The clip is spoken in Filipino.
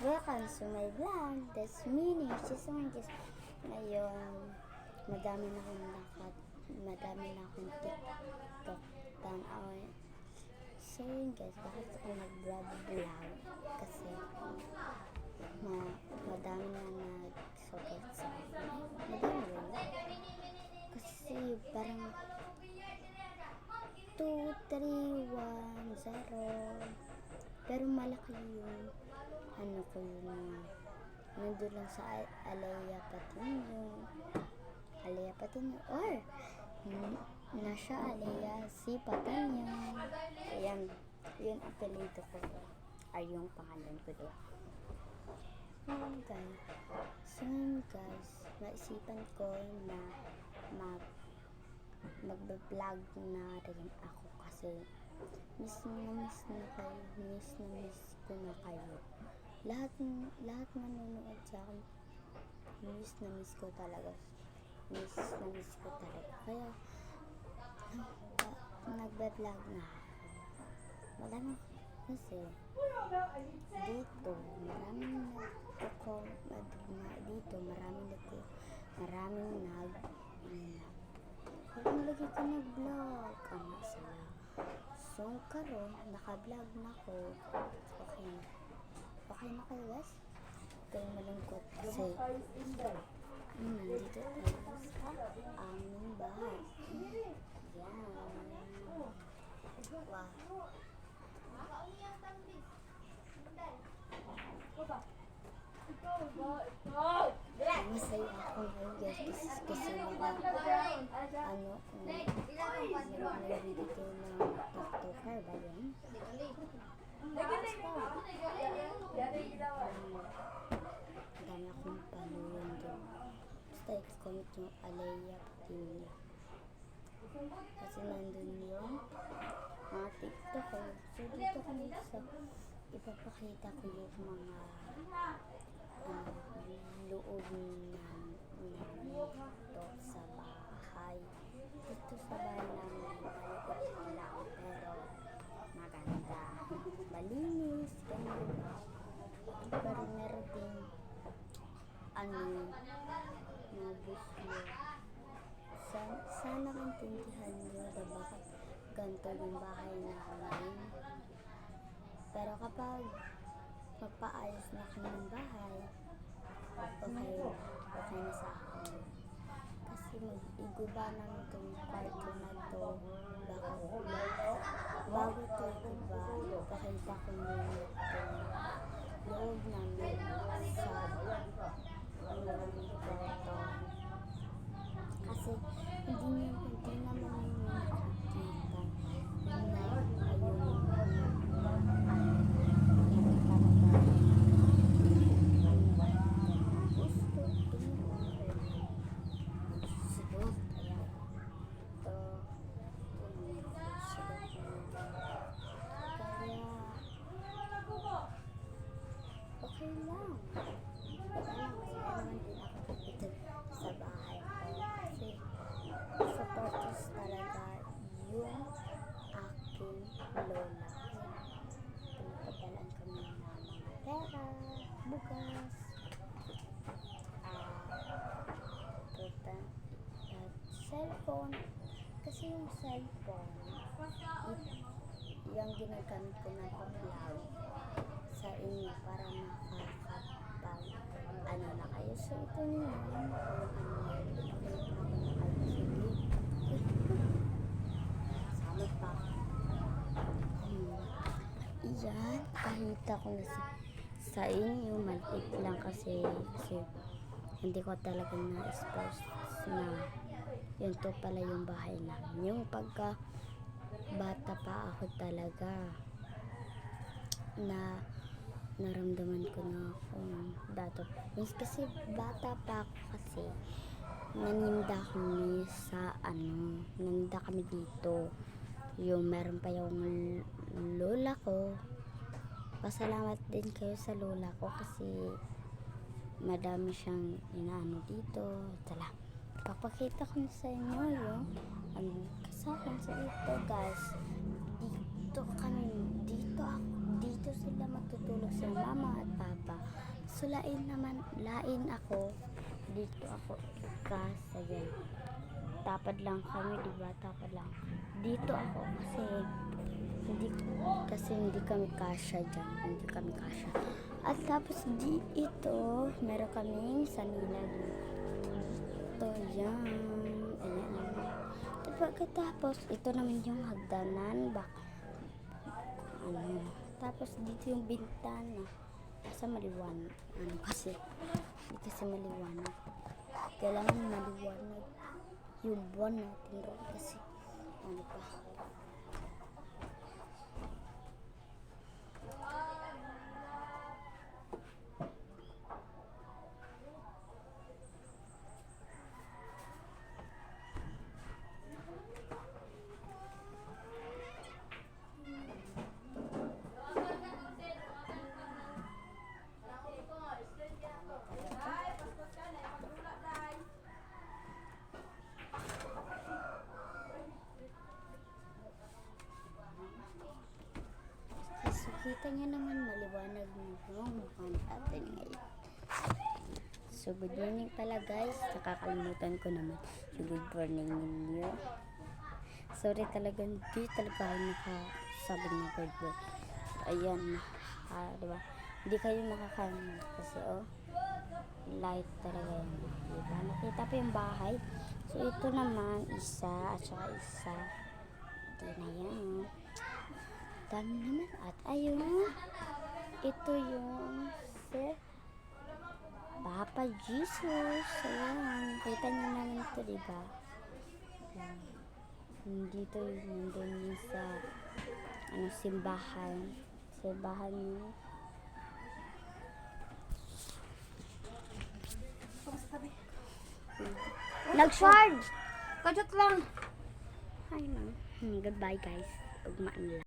Welcome to my vlog. That's me, she's Oranges. Ngayon, madami na akong TikTok tanawin. So yun guys, bakit ako nag-vlog? Kasi madami na nag-support sa akin. Madami rin. Kasi parang 2, 3, 1, 0. Pero malaki yung ko yun, nandun lang sa Alea Patino or nasa Alea si Patino. Ayan, yun ang apelido ko ay yung pangalan ko doon. So guys, naisipan ko na mag-vlog na rin ako kasi miss ko na kayo. Lahat manonood sa akin, miss ko talaga. Kaya nagbe-vlog na ako. Kasi maraming kung lagi ko nag-vlog ang masaya. So karon naka-vlog na ako. Okay na kayo guys? Kaya malungkot kasi nandito tayo sa aming bahay. Yan. Masaya ako ngayon guys kasi nag-video ng TikToker ba yan? Dami akong panuyan doon. Basta i-comment yung Alea Patino. Kasi nandun yung mga TikToker. So dito kami ipapakita ko yung mga loob namin dito sa bahay. Dito sa bahay namin maliit lang pero maganda, malinis, ganyan. Pero meron din nabuslo. Sana maintindihan nyo na bakit ganito yung bahay namin. Pero kapag magpaayos na kami ng bahay, okay na sa akin. Kasi mag-iguba namin itong kwarto na to. Bago ito iguba, pakita ko muna itong loob namin sa kwarto. Kasi hindi naman yung nakikita okay lang. Naman din ako dito sa bahay ko kasi supporters talaga yung aking lola. Pinapadalan kami ng mga pera, bukas, cellphone. Kasi yung cellphone, yung ginagamit ko na pag-vlog sa inyo para makakapag na kayo. So ito naman sama pa iyan, kahita ko na sa inyo maliit lang kasi hindi ko talaga na-expose na yun to pala yung bahay namin. Yung pagka bata pa ako talaga na naramdaman ko na akong dato. Kasi bata pa ako kasi naninda kami dito. Yung meron pa yung lola ko. Pasalamat din kayo sa lola ko kasi madami siyang inaano dito. Tala, papakita ko sa inyo yung kasama sa ito guys. Dito dito sila matutulog sa mama at papa. So lain ako. Dito ako kasi yan. Tapad lang kami, di ba? Tapad lang. Dito ako kasi hindi kami kasya dyan. Hindi kami kasya. At tapos ito, meron kaming sanila dito. Yan. Ayan. At pagkatapos, ito naman yung hagdanan. Tapos dito yung bintana. Kasi maliwanag. Kasi maliwanag. Kailangan maliwanag yung buwan natin ron kasi pa. So, kita nyo naman maliwanag yung mukha natin ngayon. So, good morning pala guys. Nakakalimutan ko naman yung good morning ninyo. Sorry talaga, hindi talaga ako nakasabi ng good morning. Ayan, diba? Hindi kayo makakaano kasi light talaga yan. Diba? Nakita pa yung bahay. So, ito naman, isa at saka isa. Ito na yan. Dami naman. At ayun, ito yung si Papa Jesus. Ayan, kita nyo naman ito, diba? Ayan. Dito yung nandun yung sa simbahan. Simbahan nyo. Nag-shard! Kajot lang! Hi, ma'am. Goodbye, guys. Ugmaan lang.